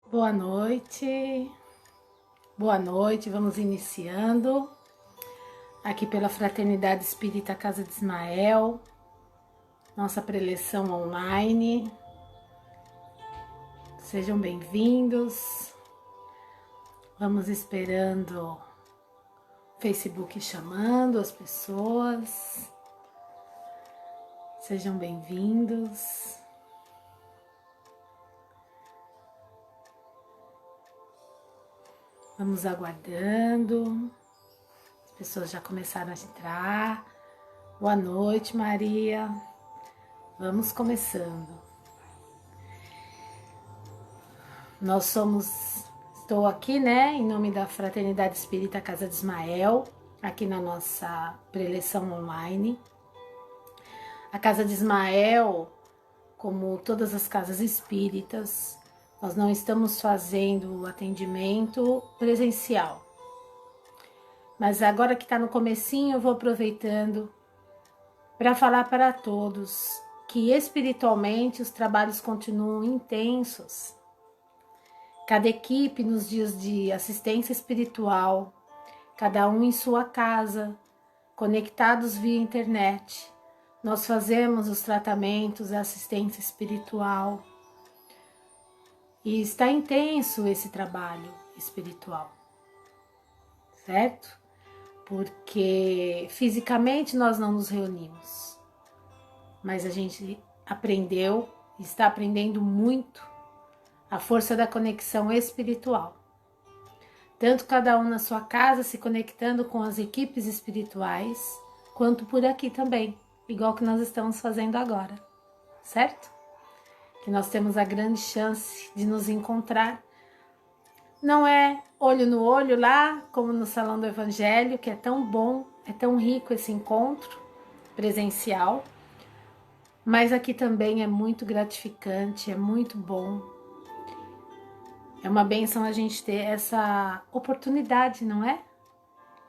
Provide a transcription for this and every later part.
Boa noite, vamos iniciando aqui pela Fraternidade Espírita Casa de Ismael, nossa preleção online. Sejam bem-vindos, vamos esperando o Facebook chamando as pessoas, sejam bem-vindos. Vamos aguardando, as pessoas já começaram a entrar. Boa noite, Maria. Vamos começando. Estou aqui, em nome da Fraternidade Espírita Casa de Ismael, aqui na nossa preleção online. A Casa de Ismael, como todas as casas espíritas, nós não estamos fazendo o atendimento presencial. Mas agora que está no comecinho, eu vou aproveitando para falar para todos que espiritualmente os trabalhos continuam intensos. Cada equipe nos dias de assistência espiritual, cada um em sua casa, conectados via internet. Nós fazemos os tratamentos, a assistência espiritual. E está intenso esse trabalho espiritual, certo? Porque fisicamente nós não nos reunimos, mas a gente aprendeu, está aprendendo muito a força da conexão espiritual. Tanto cada um na sua casa se conectando com as equipes espirituais, quanto por aqui também, igual que nós estamos fazendo agora, certo? Que nós temos a grande chance de nos encontrar. Não é olho no olho lá, como no Salão do Evangelho, que é tão bom, é tão rico esse encontro presencial, mas aqui também é muito gratificante, é muito bom. É uma bênção a gente ter essa oportunidade, não é?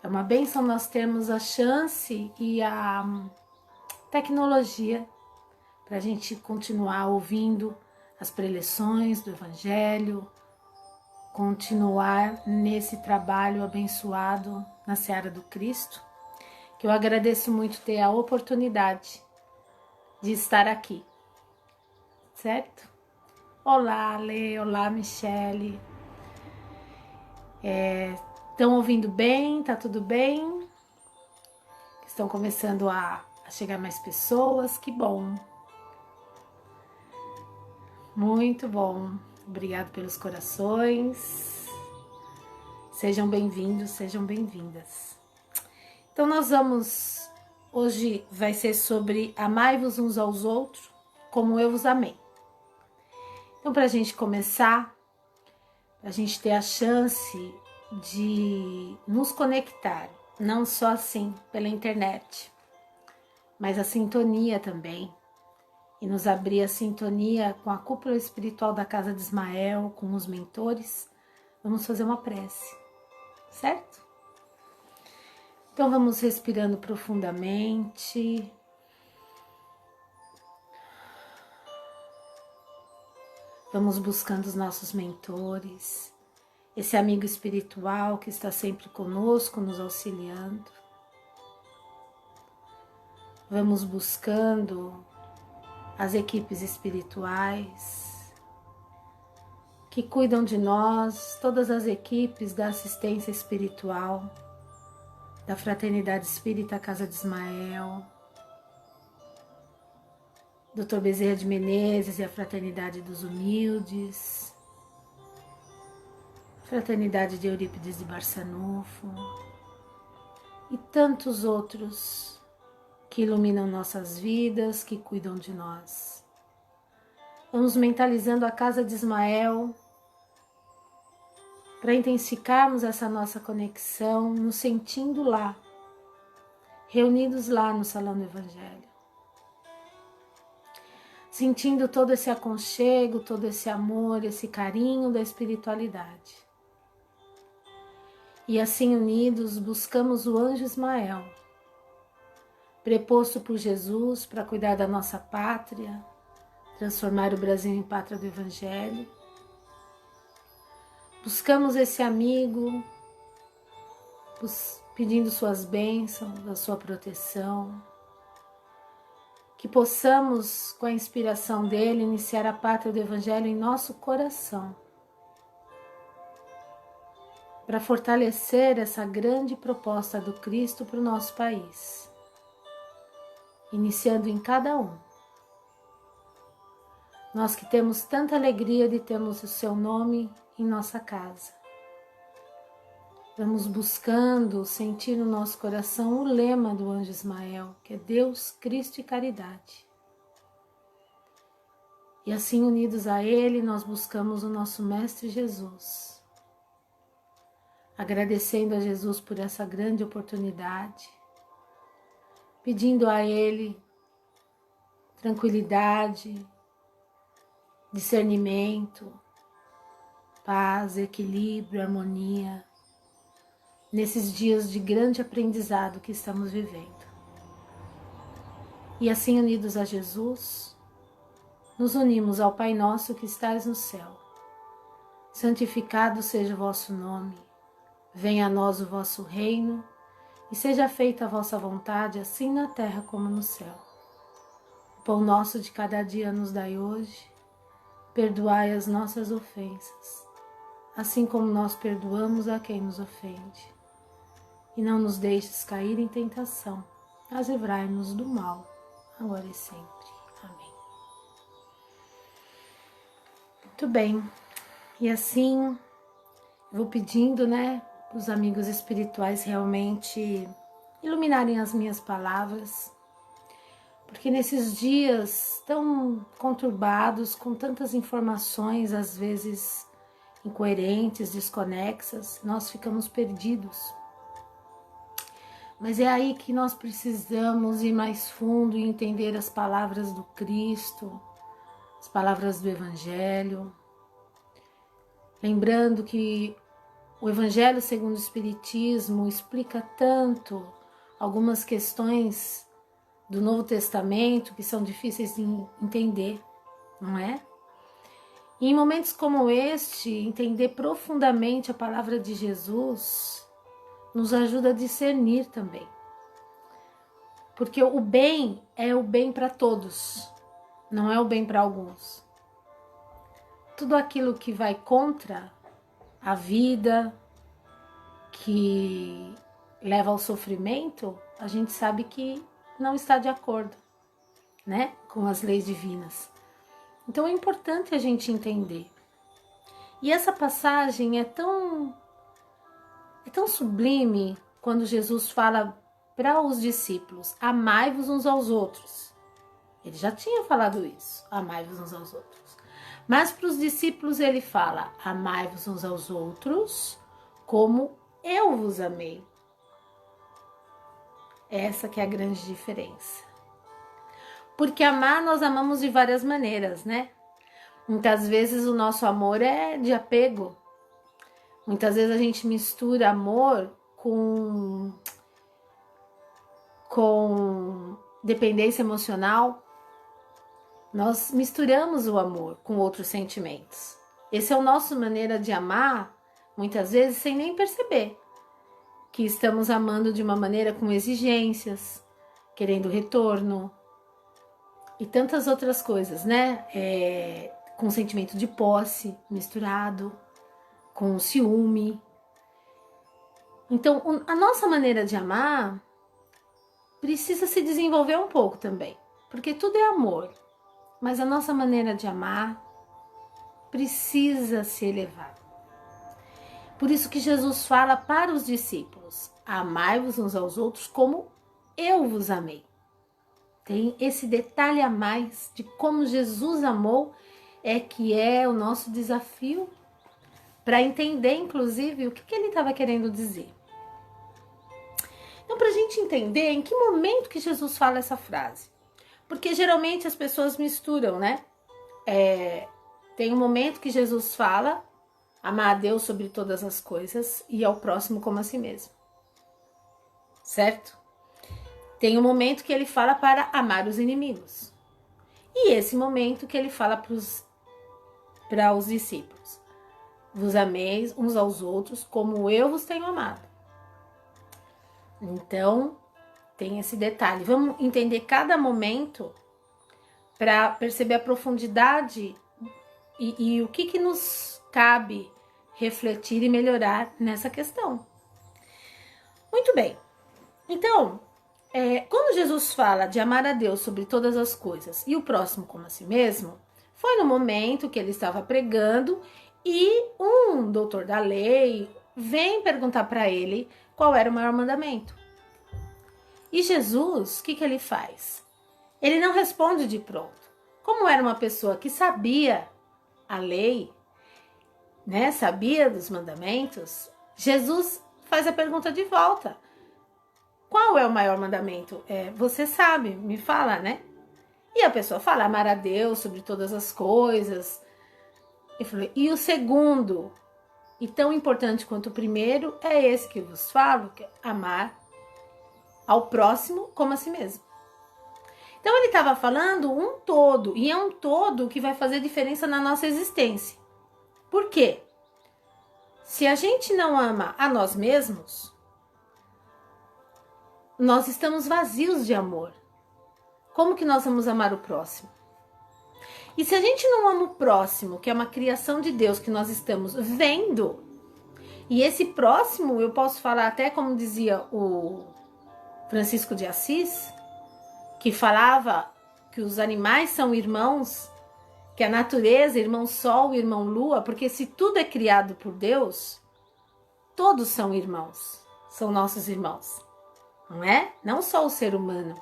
É uma bênção nós termos a chance e a tecnologia para a gente continuar ouvindo as preleções do Evangelho, continuar nesse trabalho abençoado na Seara do Cristo, que eu agradeço muito ter a oportunidade de estar aqui, certo? Olá, Lê, olá, Michele. Estão ouvindo bem? Tá tudo bem? Estão começando a chegar mais pessoas, que bom. Muito bom, obrigado pelos corações, sejam bem-vindos, sejam bem-vindas. Então hoje vai ser sobre amai-vos uns aos outros como eu vos amei. Então para a gente começar, a gente ter a chance de nos conectar, não só assim pela internet, mas a sintonia também, e nos abrir a sintonia com a cúpula espiritual da Casa de Ismael, com os mentores, vamos fazer uma prece, certo? Então vamos respirando profundamente. Vamos buscando os nossos mentores, esse amigo espiritual que está sempre conosco, nos auxiliando. Vamos buscando as equipes espirituais que cuidam de nós, todas as equipes da assistência espiritual, da Fraternidade Espírita Casa de Ismael, Dr. Bezerra de Menezes e a Fraternidade dos Humildes, Fraternidade de Eurípides de Barçanufo e tantos outros que iluminam nossas vidas, que cuidam de nós. Vamos mentalizando a Casa de Ismael para intensificarmos essa nossa conexão, nos sentindo lá, reunidos lá no Salão do Evangelho. Sentindo todo esse aconchego, todo esse amor, esse carinho da espiritualidade. E assim unidos buscamos o anjo Ismael, preposto por Jesus para cuidar da nossa pátria, transformar o Brasil em pátria do Evangelho, buscamos esse amigo, pedindo suas bênçãos, a sua proteção, que possamos, com a inspiração dele, iniciar a pátria do Evangelho em nosso coração, para fortalecer essa grande proposta do Cristo para o nosso país, iniciando em cada um. Nós que temos tanta alegria de termos o seu nome em nossa casa. Vamos buscando sentir no nosso coração o lema do anjo Ismael, que é Deus, Cristo e caridade. E assim, unidos a Ele, nós buscamos o nosso Mestre Jesus, agradecendo a Jesus por essa grande oportunidade, pedindo a Ele tranquilidade, discernimento, paz, equilíbrio, harmonia, nesses dias de grande aprendizado que estamos vivendo. E assim, unidos a Jesus, nos unimos ao Pai Nosso que estais no céu. Santificado seja o vosso nome, venha a nós o vosso reino, e seja feita a vossa vontade, assim na terra como no céu. O pão nosso de cada dia nos dai hoje, perdoai as nossas ofensas, assim como nós perdoamos a quem nos ofende. E não nos deixes cair em tentação, mas livrai-nos do mal, agora e sempre. Amém. Muito bem. E assim, vou pedindo, para os amigos espirituais realmente iluminarem as minhas palavras, porque nesses dias tão conturbados, com tantas informações, às vezes incoerentes, desconexas, nós ficamos perdidos. Mas é aí que nós precisamos ir mais fundo e entender as palavras do Cristo, as palavras do Evangelho. Lembrando que o Evangelho segundo o Espiritismo explica tanto algumas questões do Novo Testamento que são difíceis de entender, não é? E em momentos como este, entender profundamente a palavra de Jesus nos ajuda a discernir também. Porque o bem é o bem para todos, não é o bem para alguns. Tudo aquilo que vai contra a vida, que leva ao sofrimento, a gente sabe que não está de acordo, com as leis divinas. Então é importante a gente entender. E essa passagem é tão sublime quando Jesus fala para os discípulos: amai-vos uns aos outros. Ele já tinha falado isso, amai-vos uns aos outros. Mas para os discípulos ele fala: amai-vos uns aos outros como eu vos amei. Essa que é a grande diferença. Porque amar, nós amamos de várias maneiras, Muitas vezes o nosso amor é de apego. Muitas vezes a gente mistura amor com dependência emocional. Nós misturamos o amor com outros sentimentos. Essa é a nossa maneira de amar, muitas vezes sem nem perceber que estamos amando de uma maneira com exigências, querendo retorno e tantas outras coisas, com sentimento de posse misturado com ciúme. Então, a nossa maneira de amar precisa se desenvolver um pouco também, porque tudo é amor, mas a nossa maneira de amar precisa se elevar. Por isso que Jesus fala para os discípulos: amai-vos uns aos outros como eu vos amei. Tem esse detalhe a mais de como Jesus amou, que é o nosso desafio para entender, inclusive, o que ele estava querendo dizer. Então, para a gente entender em que momento que Jesus fala essa frase. Porque geralmente as pessoas misturam, Tem um momento que Jesus fala: amar a Deus sobre todas as coisas e ao próximo como a si mesmo. Certo? Tem um momento que ele fala para amar os inimigos. E esse momento que ele fala para os discípulos: vos ameis uns aos outros como eu vos tenho amado. Então, tem esse detalhe. Vamos entender cada momento para perceber a profundidade e o que nos cabe refletir e melhorar nessa questão. Muito bem. Então, quando Jesus fala de amar a Deus sobre todas as coisas e o próximo como a si mesmo, foi no momento que ele estava pregando e um doutor da lei vem perguntar para ele qual era o maior mandamento. E Jesus, o que ele faz? Ele não responde de pronto. Como era uma pessoa que sabia a lei, né, sabia dos mandamentos, Jesus faz a pergunta de volta. Qual é o maior mandamento? Você sabe, me fala, né? E a pessoa fala, amar a Deus sobre todas as coisas. Ele falou, e o segundo, e tão importante quanto o primeiro, é esse que eu vos falo, que é amar ao próximo como a si mesmo. Então ele estava falando um todo, e é um todo que vai fazer diferença na nossa existência. Por quê? Se a gente não ama a nós mesmos, nós estamos vazios de amor. Como que nós vamos amar o próximo? E se a gente não ama o próximo, que é uma criação de Deus que nós estamos vendo, e esse próximo, eu posso falar até como dizia o Francisco de Assis, que falava que os animais são irmãos, que a natureza, irmão sol, irmão lua, porque se tudo é criado por Deus, todos são irmãos, são nossos irmãos, não é? Não só o ser humano,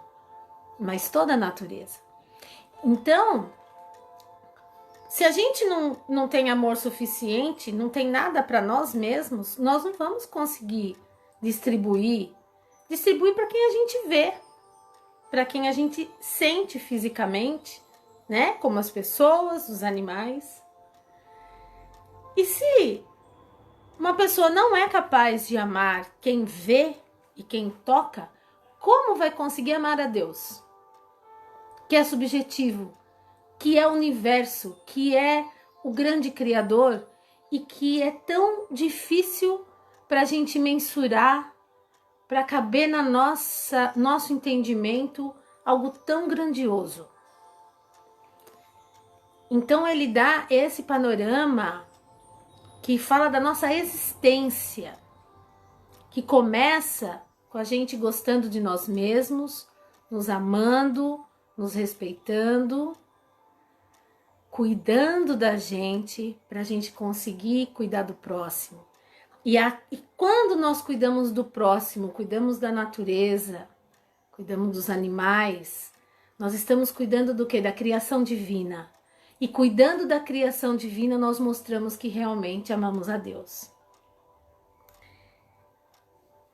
mas toda a natureza. Então, se a gente não tem amor suficiente, não tem nada para nós mesmos, nós não vamos conseguir distribuir para quem a gente vê, para quem a gente sente fisicamente, né? Como as pessoas, os animais. E se uma pessoa não é capaz de amar quem vê e quem toca, como vai conseguir amar a Deus? Que é subjetivo, que é o universo, que é o grande Criador e que é tão difícil para a gente mensurar, para caber na nosso entendimento algo tão grandioso. Então ele dá esse panorama que fala da nossa existência, que começa com a gente gostando de nós mesmos, nos amando, nos respeitando, cuidando da gente, para a gente conseguir cuidar do próximo. E quando nós cuidamos do próximo, cuidamos da natureza, cuidamos dos animais, nós estamos cuidando do quê? Da criação divina. E cuidando da criação divina, nós mostramos que realmente amamos a Deus.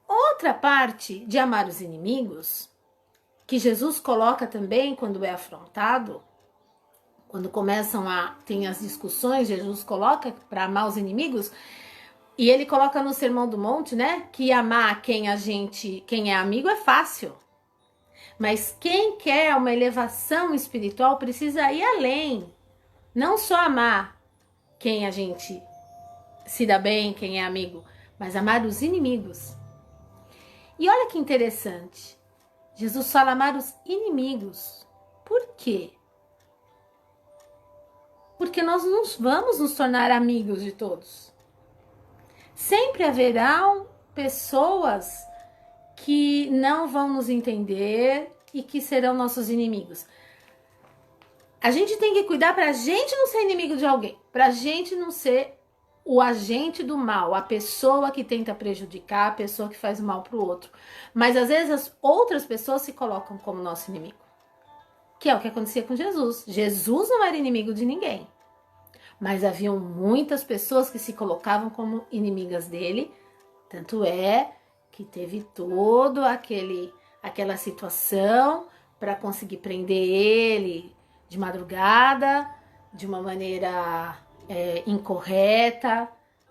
Outra parte de amar os inimigos, que Jesus coloca também quando é afrontado, quando tem as discussões, Jesus coloca para amar os inimigos, e ele coloca no Sermão do Monte, né, que amar quem é amigo é fácil. Mas quem quer uma elevação espiritual precisa ir além. Não só amar quem a gente se dá bem, quem é amigo, mas amar os inimigos. E olha que interessante. Jesus fala amar os inimigos. Por quê? Porque nós não vamos nos tornar amigos de todos. Sempre haverão pessoas que não vão nos entender e que serão nossos inimigos. A gente tem que cuidar para a gente não ser inimigo de alguém, para a gente não ser o agente do mal, a pessoa que tenta prejudicar, a pessoa que faz mal para o outro. Mas às vezes as outras pessoas se colocam como nosso inimigo, que é o que acontecia com Jesus. Jesus não era inimigo de ninguém, mas haviam muitas pessoas que se colocavam como inimigas dele, tanto é que teve todo aquela situação para conseguir prender ele de madrugada, de uma maneira incorreta,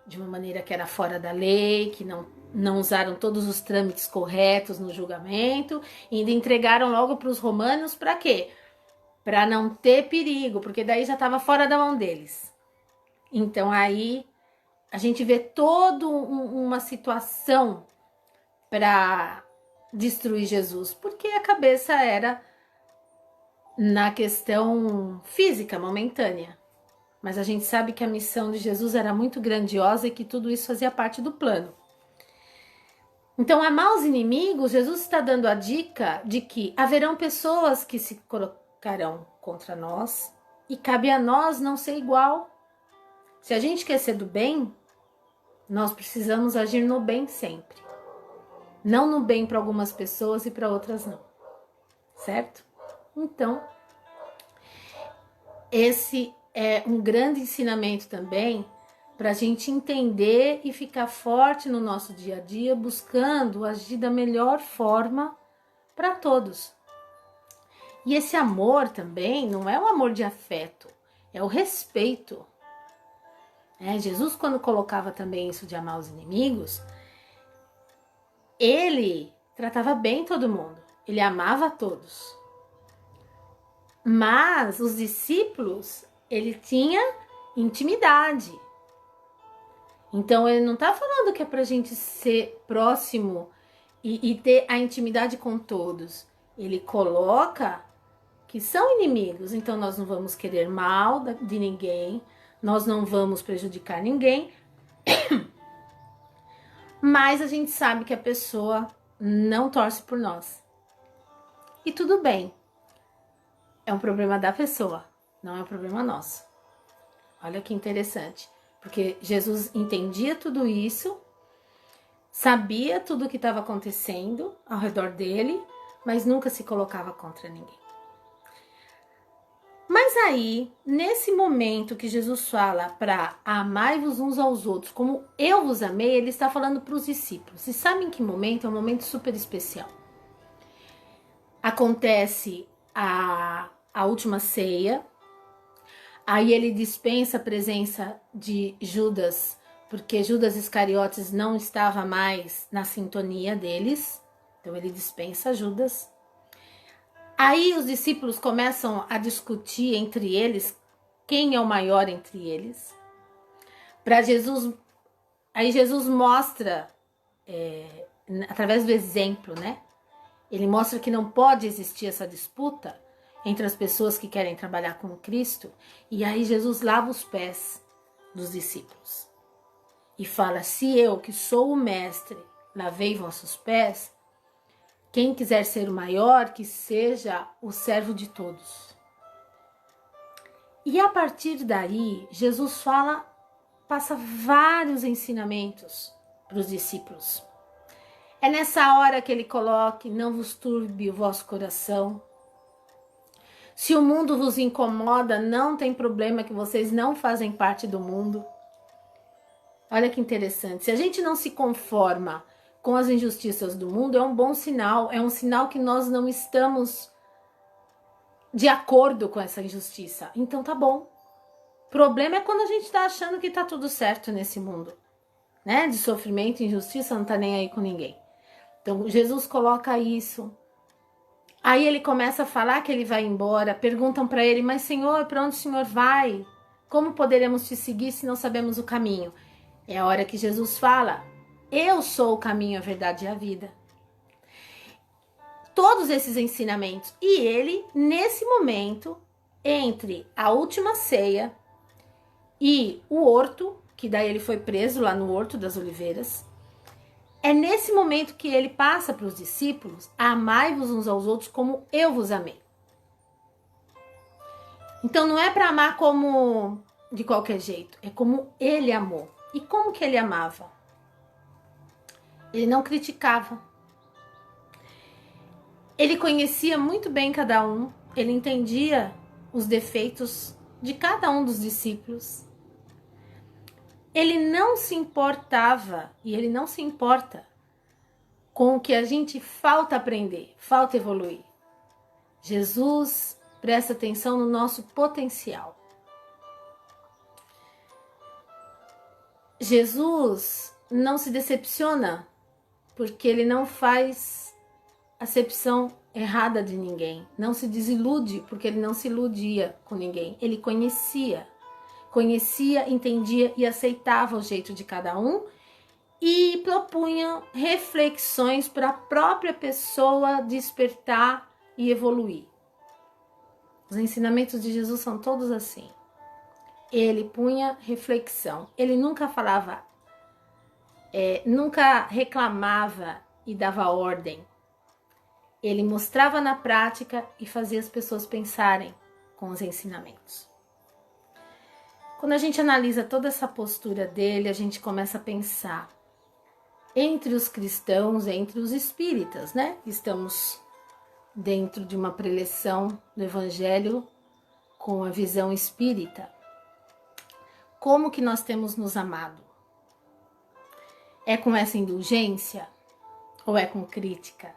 de uma maneira que era fora da lei, que não usaram todos os trâmites corretos no julgamento, e ainda entregaram logo para os romanos para quê? Para não ter perigo, porque daí já estava fora da mão deles. Então aí a gente vê toda uma situação para destruir Jesus, porque a cabeça era na questão física, momentânea. Mas a gente sabe que a missão de Jesus era muito grandiosa e que tudo isso fazia parte do plano. Então, amar os inimigos, Jesus está dando a dica de que haverão pessoas que se colocarão contra nós e cabe a nós não ser igual. Se a gente quer ser do bem, nós precisamos agir no bem sempre. Não no bem para algumas pessoas e para outras não. Certo? Então, esse é um grande ensinamento também para a gente entender e ficar forte no nosso dia a dia, buscando agir da melhor forma para todos. E esse amor também não é um amor de afeto, é o respeito. Jesus, quando colocava também isso de amar os inimigos, ele tratava bem todo mundo, ele amava a todos. Mas os discípulos, ele tinha intimidade. Então ele não está falando que é para a gente ser próximo e ter a intimidade com todos. Ele coloca que são inimigos, então nós não vamos querer mal de ninguém, nós não vamos prejudicar ninguém, mas a gente sabe que a pessoa não torce por nós. E tudo bem, é um problema da pessoa, não é um problema nosso. Olha que interessante, porque Jesus entendia tudo isso, sabia tudo o que estava acontecendo ao redor dele, mas nunca se colocava contra ninguém. Mas aí, nesse momento que Jesus fala para amai-vos uns aos outros, como eu vos amei, ele está falando para os discípulos. E sabem que momento? É um momento super especial. Acontece a última ceia, aí ele dispensa a presença de Judas, porque Judas Iscariotes não estava mais na sintonia deles, então ele dispensa Judas. Aí os discípulos começam a discutir entre eles quem é o maior entre eles. Para Jesus, aí Jesus mostra, através do exemplo, né? Ele mostra que não pode existir essa disputa entre as pessoas que querem trabalhar com Cristo. E aí Jesus lava os pés dos discípulos e fala: se eu, que sou o mestre, lavei vossos pés, quem quiser ser o maior, que seja o servo de todos. E a partir daí, Jesus passa vários ensinamentos para os discípulos. É nessa hora que ele coloca: não vos turbe o vosso coração. Se o mundo vos incomoda, não tem problema, que vocês não fazem parte do mundo. Olha que interessante. Se a gente não se conforma com as injustiças do mundo, é um bom sinal. É um sinal que nós não estamos de acordo com essa injustiça. Então tá bom. O problema é quando a gente tá achando que tá tudo certo nesse mundo, né? De sofrimento e injustiça, não tá nem aí com ninguém. Então Jesus coloca isso. Aí ele começa a falar que ele vai embora. Perguntam para ele: mas Senhor, para onde o Senhor vai? Como poderemos te seguir se não sabemos o caminho? É a hora que Jesus fala: eu sou o caminho, a verdade e a vida. Todos esses ensinamentos. E ele, nesse momento, entre a última ceia e o horto, que daí ele foi preso lá no Horto das Oliveiras, é nesse momento que ele passa para os discípulos: amai-vos uns aos outros como eu vos amei. Então não é para amar como de qualquer jeito, é como ele amou. E como que ele amava? Ele não criticava. Ele conhecia muito bem cada um, ele entendia os defeitos de cada um dos discípulos. Ele não se importava, e ele não se importa com o que a gente falta aprender, falta evoluir. Jesus presta atenção no nosso potencial. Jesus não se decepciona porque ele não faz acepção errada de ninguém. Não se desilude porque ele não se iludia com ninguém. Ele conhecia conhecia, entendia e aceitava o jeito de cada um e propunha reflexões para a própria pessoa despertar e evoluir. Os ensinamentos de Jesus são todos assim. Ele punha reflexão, ele nunca falava, nunca reclamava e dava ordem. Ele mostrava na prática e fazia as pessoas pensarem com os ensinamentos. Quando a gente analisa toda essa postura dele, a gente começa a pensar entre os cristãos, entre os espíritas, né? Estamos dentro de uma preleção do Evangelho com a visão espírita. Como que nós temos nos amado? É com essa indulgência ou é com crítica?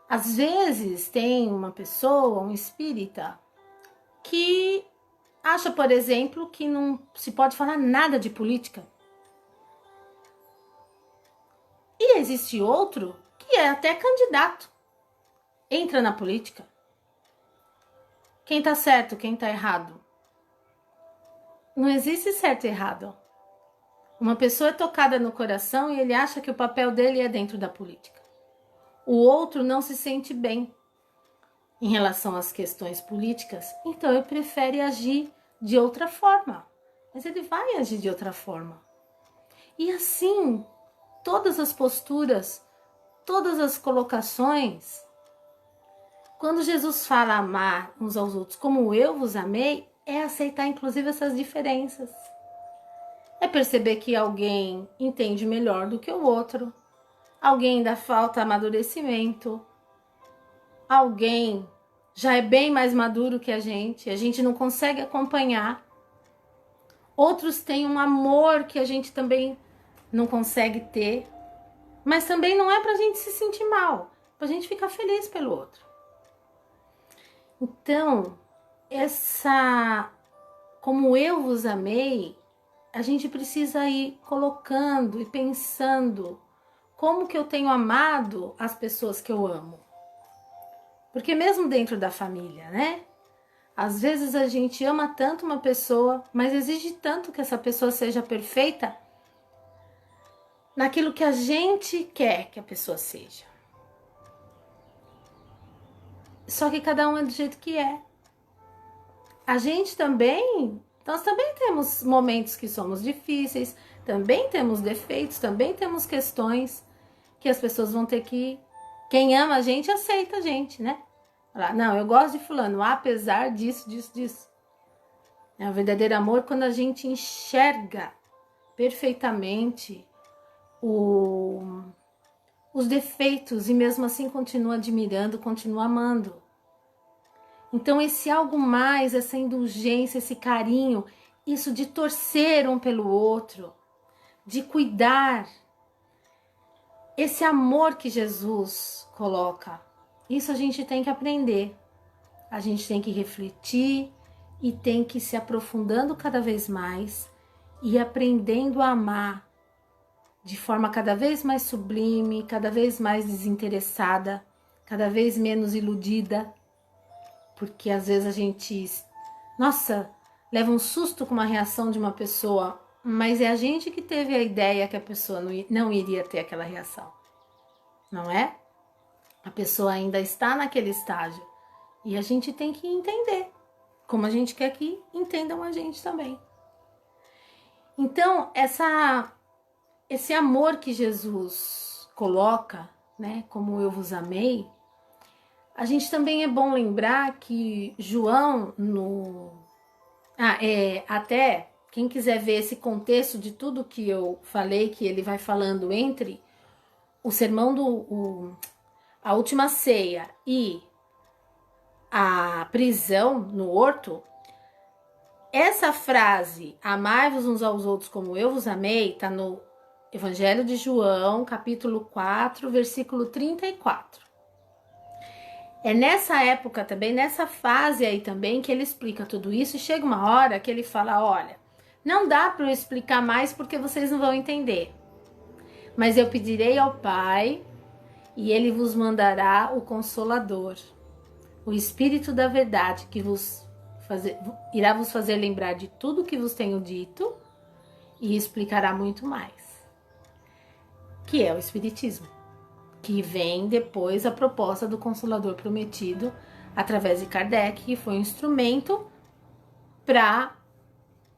Às vezes tem uma pessoa, um espírita, que acha, por exemplo, que não se pode falar nada de política. E existe outro que é até candidato, entra na política. Quem tá certo, quem tá errado? Não existe certo e errado. Uma pessoa é tocada no coração e ele acha que o papel dele é dentro da política. O outro não se sente bem em relação às questões políticas, então ele prefere agir de outra forma. Mas ele vai agir de outra forma. E assim, todas as posturas, todas as colocações. Quando Jesus fala amar uns aos outros como eu vos amei, é aceitar inclusive essas diferenças. É perceber que alguém entende melhor do que o outro, alguém ainda falta amadurecimento, alguém já é bem mais maduro que a gente não consegue acompanhar. Outros têm um amor que a gente também não consegue ter, mas também não é pra gente se sentir mal, pra gente ficar feliz pelo outro. Então, como eu vos amei, a gente precisa ir colocando e pensando como que eu tenho amado as pessoas que eu amo. Porque mesmo dentro da família, né? Às vezes a gente ama tanto uma pessoa, mas exige tanto que essa pessoa seja perfeita naquilo que a gente quer que a pessoa seja. Só que cada um é do jeito que é. A gente também, nós também temos momentos que somos difíceis, também temos defeitos, também temos questões que as pessoas vão ter que... Quem ama a gente, aceita a gente, né? Não, eu gosto de fulano, apesar disso. É o verdadeiro amor quando a gente enxerga perfeitamente os defeitos e mesmo assim continua admirando, continua amando. Então esse algo mais, essa indulgência, esse carinho, isso de torcer um pelo outro, de cuidar, esse amor que Jesus coloca, isso a gente tem que aprender. A gente tem que refletir e tem que ir se aprofundando cada vez mais e aprendendo a amar de forma cada vez mais sublime, cada vez mais desinteressada, cada vez menos iludida. Porque às vezes a gente, nossa, leva um susto com uma reação de uma pessoa, mas é a gente que teve a ideia que a pessoa não iria ter aquela reação, não é? A pessoa ainda está naquele estágio e a gente tem que entender, como a gente quer que entendam a gente também. Então, esse amor que Jesus coloca, né, como eu vos amei, a gente também é bom lembrar que João, até quem quiser ver esse contexto de tudo que eu falei, que ele vai falando entre o sermão a última ceia e a prisão no horto, essa frase, amai-vos uns aos outros como eu vos amei, está no Evangelho de João, capítulo 4, versículo 34. É nessa época também, nessa fase aí também, que ele explica tudo isso e chega uma hora que ele fala, olha, não dá para eu explicar mais porque vocês não vão entender. Mas eu pedirei ao Pai e ele vos mandará o Consolador, o Espírito da Verdade que vos irá vos fazer lembrar de tudo que vos tenho dito e explicará muito mais. Que é o Espiritismo, que vem depois a proposta do Consolador Prometido através de Kardec, que foi um instrumento para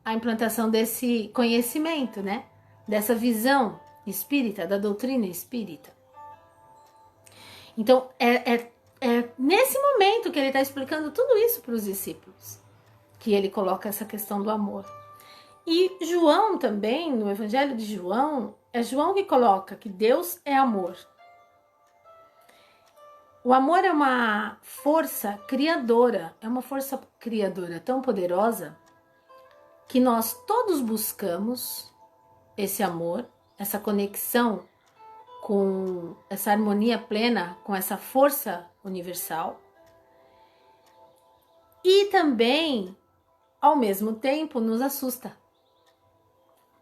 a implantação desse conhecimento, né? Dessa visão espírita, da doutrina espírita. Então, é nesse momento que ele está explicando tudo isso para os discípulos, que ele coloca essa questão do amor. E João também, no Evangelho de João, é João que coloca que Deus é amor. O amor é uma força criadora, tão poderosa que nós todos buscamos esse amor, essa conexão com essa harmonia plena, com essa força universal. E também, ao mesmo tempo, nos assusta.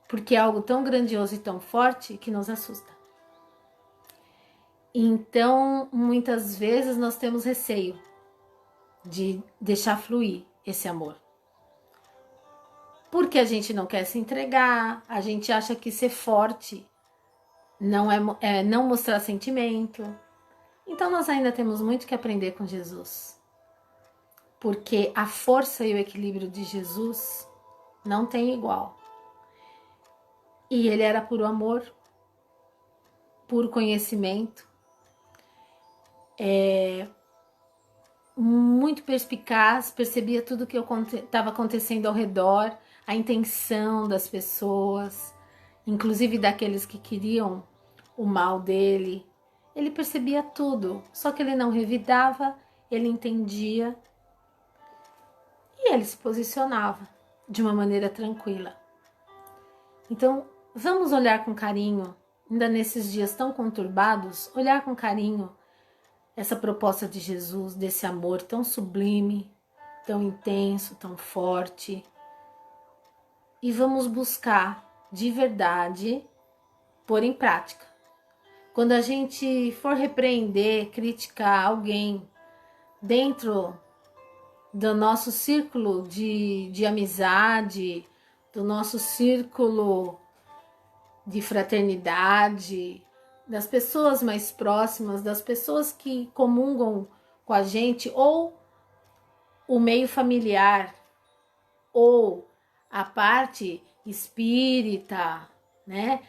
Porque é algo tão grandioso e tão forte que nos assusta. Então, muitas vezes nós temos receio de deixar fluir esse amor. Porque a gente não quer se entregar, a gente acha que ser forte não é não mostrar sentimento. Então nós ainda temos muito que aprender com Jesus. Porque a força e o equilíbrio de Jesus não tem igual. E ele era puro amor, puro conhecimento, muito perspicaz, percebia tudo que estava acontecendo ao redor, a intenção das pessoas, inclusive daqueles que queriam o mal dele. Ele percebia tudo, só que ele não revidava, ele entendia e ele se posicionava de uma maneira tranquila. Então, vamos olhar com carinho, ainda nesses dias tão conturbados, olhar com carinho essa proposta de Jesus, desse amor tão sublime, tão intenso, tão forte. E vamos buscar de verdade pôr em prática. Quando a gente for repreender, criticar alguém dentro do nosso círculo de amizade, do nosso círculo de fraternidade, das pessoas mais próximas, das pessoas que comungam com a gente, ou o meio familiar, ou a parte espírita, né?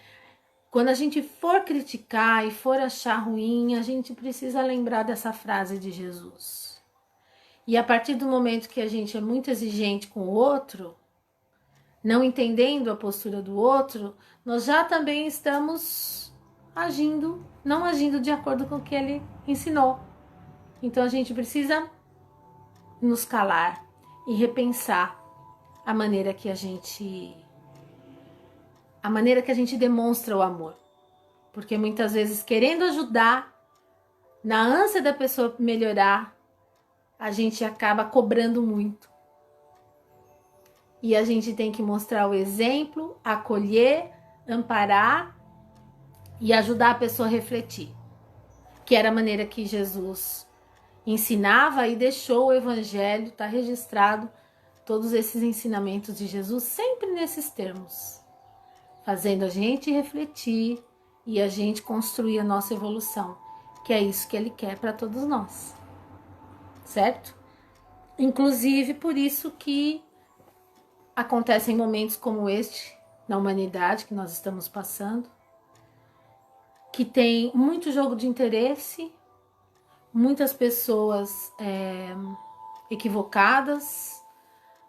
Quando a gente for criticar e for achar ruim, a gente precisa lembrar dessa frase de Jesus. E a partir do momento que a gente é muito exigente com o outro, não entendendo a postura do outro, nós já também estamos não agindo de acordo com o que ele ensinou. Então a gente precisa nos calar e repensar a maneira que a gente demonstra o amor. Porque muitas vezes, querendo ajudar, na ânsia da pessoa melhorar, a gente acaba cobrando muito. E a gente tem que mostrar o exemplo, acolher, amparar e ajudar a pessoa a refletir. Que era a maneira que Jesus ensinava e deixou o Evangelho, está registrado todos esses ensinamentos de Jesus sempre nesses termos, fazendo a gente refletir e a gente construir a nossa evolução, que é isso que ele quer para todos nós, certo? Inclusive por isso que acontecem momentos como este na humanidade que nós estamos passando, que tem muito jogo de interesse, muitas pessoas equivocadas,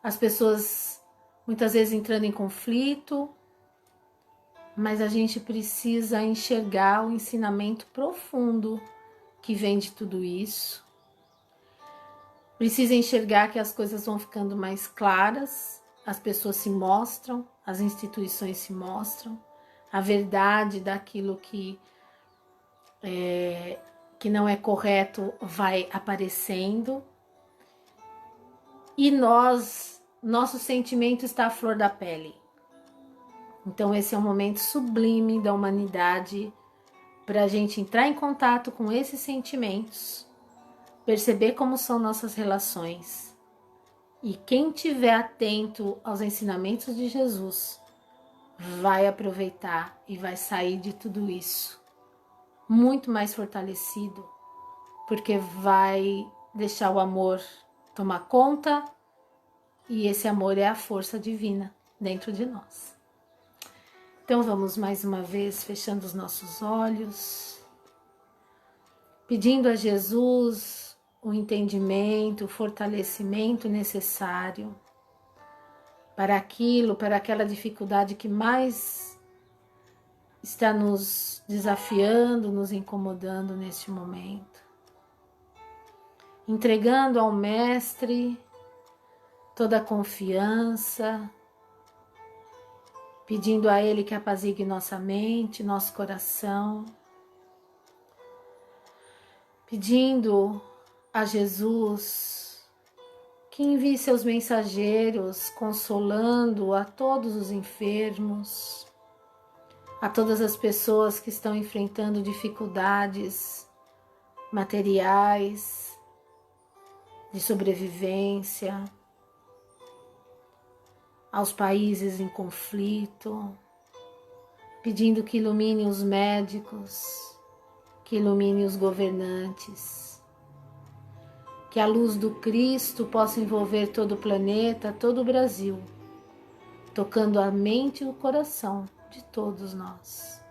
as pessoas muitas vezes entrando em conflito, mas a gente precisa enxergar o ensinamento profundo que vem de tudo isso. Precisa enxergar que as coisas vão ficando mais claras, as pessoas se mostram, as instituições se mostram, a verdade daquilo que não é correto vai aparecendo. E nosso sentimento está à flor da pele. Então esse é um momento sublime da humanidade para a gente entrar em contato com esses sentimentos, perceber como são nossas relações E quem estiver atento aos ensinamentos de Jesus vai aproveitar e vai sair de tudo isso muito mais fortalecido, porque vai deixar o amor tomar conta, e esse amor é a força divina dentro de nós. Então vamos mais uma vez fechando os nossos olhos, pedindo a Jesus o entendimento, o fortalecimento necessário para aquilo, para aquela dificuldade que mais está nos desafiando, nos incomodando neste momento. Entregando ao Mestre toda a confiança, pedindo a Ele que apazigue nossa mente, nosso coração, pedindo a Jesus que envie seus mensageiros consolando a todos os enfermos, a todas as pessoas que estão enfrentando dificuldades materiais, de sobrevivência, aos países em conflito, pedindo que ilumine os médicos, que ilumine os governantes, que a luz do Cristo possa envolver todo o planeta, todo o Brasil, tocando a mente e o coração de todos nós.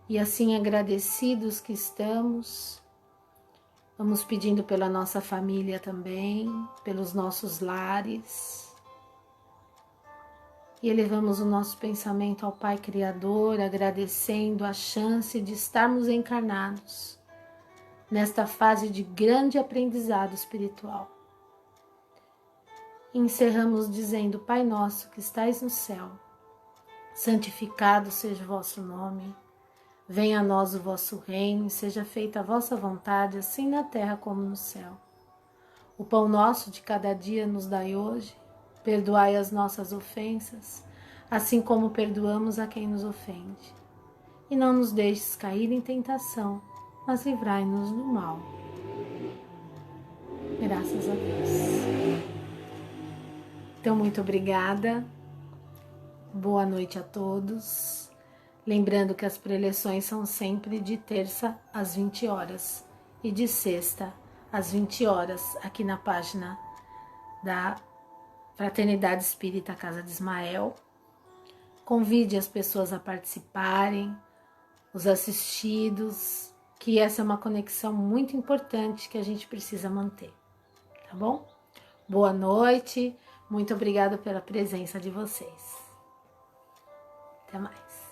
E assim, agradecidos que estamos, vamos pedindo pela nossa família também, pelos nossos lares, e elevamos o nosso pensamento ao Pai Criador, agradecendo a chance de estarmos encarnados nesta fase de grande aprendizado espiritual. E encerramos dizendo: Pai nosso que estais no céu, santificado seja o vosso nome, venha a nós o vosso reino e seja feita a vossa vontade, assim na terra como no céu. O pão nosso de cada dia nos dai hoje, perdoai as nossas ofensas, assim como perdoamos a quem nos ofende. E não nos deixes cair em tentação, mas livrai-nos do mal. Graças a Deus. Então, muito obrigada. Boa noite a todos. Lembrando que as preleções são sempre de terça às 20 horas e de sexta às 20 horas, aqui na página da Fraternidade Espírita Casa de Ismael. Convide as pessoas a participarem, os assistidos, que essa é uma conexão muito importante que a gente precisa manter, tá bom? Boa noite, muito obrigada pela presença de vocês. Até mais.